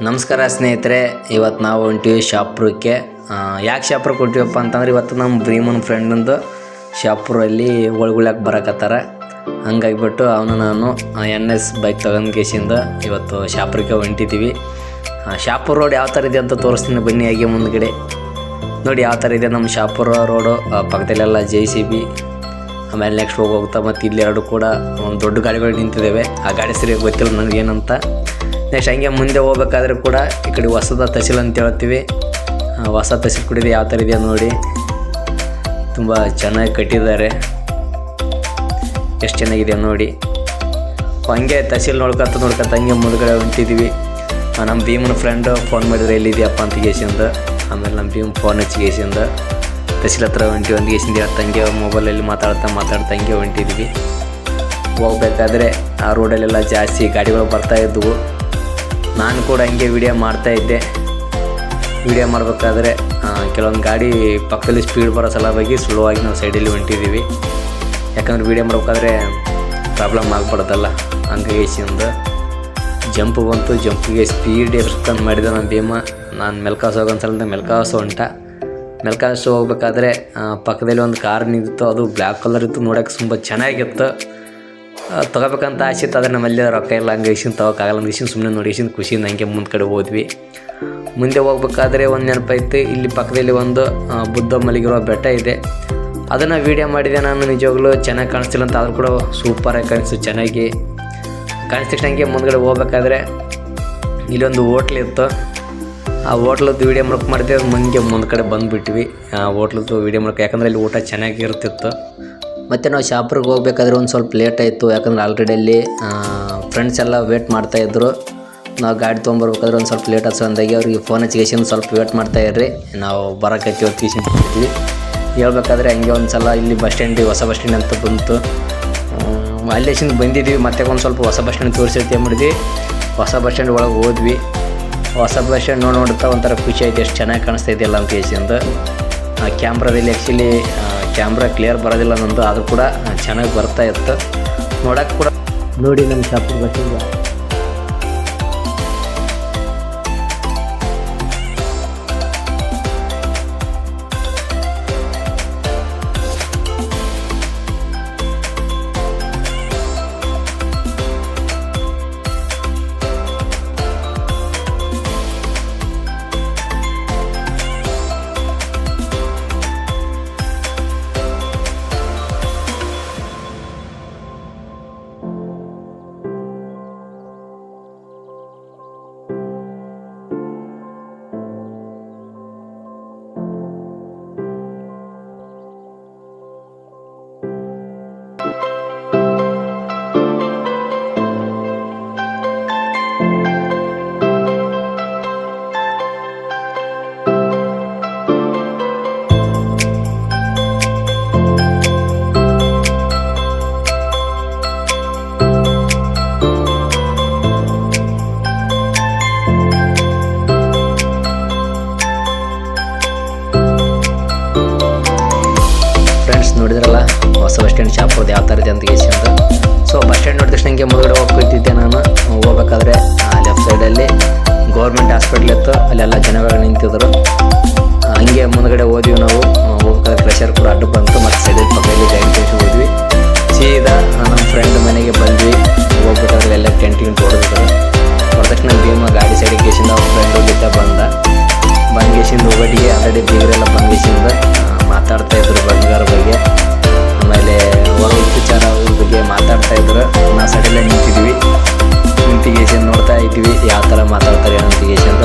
ನಮಸ್ಕಾರ ಸ್ನೇಹಿತರೆ, ಇವತ್ತು ನಾವು ಹೊಂಟಿವಿ ಶಾಪುರಕ್ಕೆ. ಯಾಕೆ ಶಾಪುರಕ್ಕೆ ಹೊಂಟಿವಪ್ಪ ಅಂತಂದ್ರೆ ಇವತ್ತು ನಮ್ಮ ಭೀಮನ ಫ್ರೆಂಡಂದು ಶಾಪುರಲ್ಲಿ ಒಳಗುಳ್ಯಾಕೆ ಬರಕತ್ತಾರ. ಹಂಗಾಗಿಬಿಟ್ಟು ಅವನು ನಾನು NS ಬೈಕ್ ತಗೊಂಡು ಕೇಸಿಂದ ಇವತ್ತು ಶಾಪುರಕ್ಕೆ ಹೊಂಟಿದ್ದೀವಿ. ಶಾಪುರ ರೋಡ್ ಯಾವ ಥರ ಇದೆ ಅಂತ ತೋರಿಸ್ತೀನಿ ಬನ್ನಿ. ಹಾಗೆ ಮುಂದ್ಗಡೆ ನೋಡಿ ಯಾವ ಥರ ಇದೆ ನಮ್ಮ ಶಾಪುರ ರೋಡು. ಪಕ್ಕದಲ್ಲೆಲ್ಲ JCB, ಆಮೇಲೆ ನೆಕ್ಸ್ಟ್ ಹೋಗ್ತಾ ಮತ್ತು ಇಲ್ಲಿ ಎರಡು ಕೂಡ ಒಂದು ದೊಡ್ಡ ಗಾಡಿಗಳು ನಿಂತಿದ್ದಾವೆ. ಆ ಗಾಡಿ ಸರಿಯಾಗಿ ಗೊತ್ತಿಲ್ಲ ನನಗೇನಂತ. ನೆಕ್ಸ್ಟ್ ಹಂಗೆ ಮುಂದೆ ಹೋಗ್ಬೇಕಾದ್ರೆ ಕೂಡ ಈ ಕಡೆ ಹೊಸದ ತಹಸೀಲ್ ಅಂತ ಹೇಳ್ತೀವಿ. ಹೊಸ ತಹಸೀಲ್ ಕೂಡ ಇದೆ, ಯಾವ ಥರ ಇದೆ ನೋಡಿ. ತುಂಬ ಚೆನ್ನಾಗಿ ಕಟ್ಟಿದ್ದಾರೆ, ಎಷ್ಟು ಚೆನ್ನಾಗಿದೆ ನೋಡಿ. ಹಂಗೆ ತಹಸೀಲ್ ನೋಡ್ಕೊತ ಹಂಗೆ ಮುಂದ್ಗಡೆ ಹೊಂಟಿದ್ದೀವಿ. ನಮ್ಮ ಭೀಮನ ಫ್ರೆಂಡು ಫೋನ್ ಮಾಡಿದ್ರೆ ಎಲ್ಲಿದೆಯಪ್ಪ ಅಂತ ಗೇಸಿಂದ. ಆಮೇಲೆ ನಮ್ಮ ಭೀಮ್ ಫೋನ್ ಹಚ್ಚಿ ಗೇಸಿಂದ ತಹಸೀಲ್ ಹತ್ರ ಹೊಂಟಿ ಒಂದು ಗೇಸಿಂದ ಹೇಳ್ತಂಗೆ ಮೊಬೈಲಲ್ಲಿ ಮಾತಾಡ್ತಾ ಹಂಗೆ ಹೊಂಟಿದ್ದೀವಿ. ಹೋಗ್ಬೇಕಾದ್ರೆ ಆ ರೋಡಲ್ಲೆಲ್ಲ ಜಾಸ್ತಿ ಗಾಡಿಗಳು ಬರ್ತಾಯಿದ್ವು. ನಾನು ಕೂಡ ಹಂಗೆ ವಿಡಿಯೋ ಮಾಡ್ತಾಯಿದ್ದೆ. ವಿಡಿಯೋ ಮಾಡಬೇಕಾದ್ರೆ ಕೆಲವೊಂದು ಗಾಡಿ ಪಕ್ಕದಲ್ಲಿ ಸ್ಪೀಡ್ ಬರೋ ಸಲುವಾಗಿ ಸುಲಭವಾಗಿ ನಾವು ಸೈಡಲ್ಲಿ ಹೊಂಟಿದ್ದೀವಿ. ಯಾಕಂದ್ರೆ ವಿಡಿಯೋ ಮಾಡ್ಬೇಕಾದ್ರೆ ಪ್ರಾಬ್ಲಮ್ ಆಗ್ಬಾರ್ದಲ್ಲ. ಹಂಗಾಗಿಸಿಂದ ಜಂಪ್ ಬಂತು. ಜಂಪಿಗೆ ಸ್ಪೀಡ್ ಎರ್ಸ್ಕೊಂಡು ಮಾಡಿದೆ ನಮ್ಮ ಭೀಮ. ನಾನು ಮೆಲ್ಕಾಸ್ ಹೋಗೋನ್ಸಲ ಮೆಲ್ಕಾಸ್ ಮೆಲ್ಕಾಸ್ ಹೋಗ್ಬೇಕಾದ್ರೆ ಪಕ್ಕದಲ್ಲಿ ಒಂದು ಕಾರ್ ನಿಂತಿತ್ತು. ಅದು ಬ್ಲ್ಯಾಕ್ ಕಲರ್ ಇತ್ತು, ನೋಡೋಕೆ ತುಂಬ ಚೆನ್ನಾಗಿತ್ತು. ತೊಗೋಬೇಕಂತ ಆಸೆ ಇತ್ತು, ಆದರೆ ನಮ್ಮಲ್ಲಿ ರೊಕ್ಕ ಇಲ್ಲ. ಹಂಗೆ ಇಶಿನ್ ತೊಗೋಕ್ಕಾಗಲ್ಲ ಅಂತ ಇಶಿನ್ ಸುಮ್ಮನೆ ನೋಡಿ ಖುಷಿಯಿಂದ ಹಂಗೆ ಮುಂದೆ ಕಡೆ ಹೋದ್ವಿ. ಮುಂದೆ ಹೋಗ್ಬೇಕಾದ್ರೆ ಒಂದು ನೆನಪಾಯ್ತು, ಇಲ್ಲಿ ಪಕ್ಕದಲ್ಲಿ ಒಂದು ಬುದ್ಧ ಮಲಗಿರೋ ಬೆಟ್ಟ ಇದೆ. ಅದನ್ನು ವೀಡಿಯೋ ಮಾಡಿದೆ ನಾನು. ನಿಜವಾಗ್ಲೂ ಚೆನ್ನಾಗಿ ಕಾಣಿಸ್ತಿಲ್ಲ ಅಂತ, ಆದರೂ ಕೂಡ ಸೂಪರಾಗಿ ಕಾಣಿಸ್ತು, ಚೆನ್ನಾಗಿ ಕಾಣಿಸ್ತಿಷ್ಟು. ಹಂಗೆ ಮುಂದ್ಗಡೆ ಹೋಗ್ಬೇಕಾದ್ರೆ ಇಲ್ಲೊಂದು ಹೋಟ್ಲ್ ಇತ್ತು. ಆ ಹೋಟ್ಲದ್ದು ವೀಡಿಯೋ ಮಾಡಿದೆ. ಮುಂದೆ ಕಡೆ ಬಂದುಬಿಟ್ವಿ ಹೋಟ್ಲದ್ದು ವೀಡಿಯೋ ಮಾಡೋಕೆ, ಯಾಕಂದರೆ ಇಲ್ಲಿ ಊಟ ಚೆನ್ನಾಗಿರ್ತಿತ್ತು. ಮತ್ತು ನಾವು ಶಾಪುರ್ಗೆ ಹೋಗ್ಬೇಕಾದ್ರೆ ಒಂದು ಸ್ವಲ್ಪ ಲೇಟ್ ಆಯಿತು. ಯಾಕಂದ್ರೆ ಆಲ್ರೆಡಿ ಅಲ್ಲಿ ಫ್ರೆಂಡ್ಸ್ ಎಲ್ಲ ವೇಟ್ ಮಾಡ್ತಾಯಿದ್ರು. ನಾವು ಗಾಡಿ ತೊಗೊಂಬರ್ಬೇಕಾದ್ರೆ ಒಂದು ಸ್ವಲ್ಪ ಲೇಟ್ ಅಂದಾಗಿ ಅವ್ರಿಗೆ ಫೋನ್ ಹಚ್ಚಿಗೇಸಿಂದ ಸ್ವಲ್ಪ ವೇಟ್ ಮಾಡ್ತಾಯಿರ್ರಿ, ನಾವು ಬರೋಕೈತಿ ಹೊತ್ತಿಗೆ ಹೇಳ್ಬೇಕಾದ್ರೆ ಹಂಗೆ ಒಂದು ಸಲ ಇಲ್ಲಿ ಬಸ್ ಸ್ಟ್ಯಾಂಡಿಗೆ ಹೊಸ ಬಸ್ ಸ್ಟ್ಯಾಂಡ್ ಅಂತ ಬಂತು. ಅಲ್ಲೇಸಿಂದ ಬಂದಿದ್ವಿ. ಮತ್ತೆ ಒಂದು ಸ್ವಲ್ಪ ಹೊಸ ಬಸ್ ಸ್ಟ್ಯಾಂಡ್ ತೋರಿಸಿರ್ತೀವಿ ಮಾಡಿದ್ವಿ. ಹೊಸ ಬಸ್ ಸ್ಟ್ಯಾಂಡ್ ಒಳಗೆ ಹೋದ್ವಿ. ಹೊಸ ಬಸ್ ಸ್ಟ್ಯಾಂಡ್ ನೋಡ್ತಾ ಒಂಥರ ಖುಷಿ ಆಯ್ತು, ಎಷ್ಟು ಚೆನ್ನಾಗಿ ಕಾಣಿಸ್ತಾ ಇದೆಯಲ್ಲ ಅಂತ ಕೇಸಿಂದ. ಕ್ಯಾಮ್ರಾದಲ್ಲಿ ಆ್ಯಕ್ಚುಲಿ ಕ್ಯಾಮ್ರಾ ಕ್ಲಿಯರ್ ಬರೋದಿಲ್ಲ ನಂದು, ಆದರೂ ಕೂಡ ಚೆನ್ನಾಗಿ ಬರ್ತಾ ಇತ್ತು ನೋಡೋಕೆ ಕೂಡ. ನೋಡಿ ನಮ್ಮ ಶಾಪುರ ಬಸ್ಸಿಂದ ನೋಡಿದ್ರಲ್ಲ ಹೊಸ ಬಸ್ ಸ್ಟ್ಯಾಂಡ್ ಶಾಪುರದ್ದು ಯಾವ ಥರ ಇದೆ ಅಂತ ಗೇಸಿಂದ. ಸೊ ಬಸ್ ಸ್ಟ್ಯಾಂಡ್ ನೋಡಿದ ತಕ್ಷಣ ಹಂಗೆ ಮುಂದ್ಗಡೆ ಹೋಗ್ತಿದ್ದೆ ನಾನು. ಹೋಗ್ಬೇಕಾದ್ರೆ ಲೆಫ್ಟ್ ಸೈಡಲ್ಲಿ ಗೌರ್ಮೆಂಟ್ ಹಾಸ್ಪಿಟ್ಲ್ ಇತ್ತು, ಅಲ್ಲೆಲ್ಲ ಜನಗಳು ನಿಂತಿದ್ರು. ಹಂಗೆ ಮುಂದ್ಗಡೆ ಹೋದ್ವಿ ನಾವು. ಹೋಗ್ಬೇಕಾದ್ರೆ ಪ್ರೆಷರ್ ಕೂಡ ಅಡ್ಡು ಬಂತು. ಮತ್ತು ಸೈಡಲ್ಲಿ ಪಕ್ಕದಲ್ಲಿ ಗಾಡಿ ತೋರಿಸಿ ಹೋದ್ವಿ. ಸೀದಾ ನಮ್ಮ ಫ್ರೆಂಡ್ ಮನೆಗೆ ಬಂದ್ವಿ. ಹೋಗ್ಬೇಕಾದ್ರೆ ಎಲ್ಲ ಟೆಂಟಿಗೆ ಹೊಡೆದ್ರು. ಹೊಡೆದ ತಕ್ಷಣ ಭೀಮ ಗಾಡಿ ಸೈಡಿಗೆ ಗೇಸಿಂದ ಅವ್ರ ಫ್ರೆಂಡ್ ಹೋಗಿದ್ದ ಬಂದು ಗೇಸಿಂದ ಹೋಗೋಟಿಗೆ ಆಲ್ರೆಡಿ ಬೀಗರೆಲ್ಲ ಬಂದ್ಗೇಸಿಂದ ಮಾತಾಡ್ತಾ ಇದ್ರು ಬಂಗಾರ ಬಗ್ಗೆ. ಆಮೇಲೆ ಹೊರ ವಿಚಾರ ಬಗ್ಗೆ ಮಾತಾಡ್ತಾ ಇದ್ರು. ನಾವು ಸೈಡಲ್ಲೇ ನಿಂತಿದ್ವಿ. ನಿಂತಿಗೇಸಿಂದ ನೋಡ್ತಾ ಇದ್ವಿ ಯಾವ ಥರ ಮಾತಾಡ್ತಾರೆ ಏನಂತ ಗೇಸಿಂದ.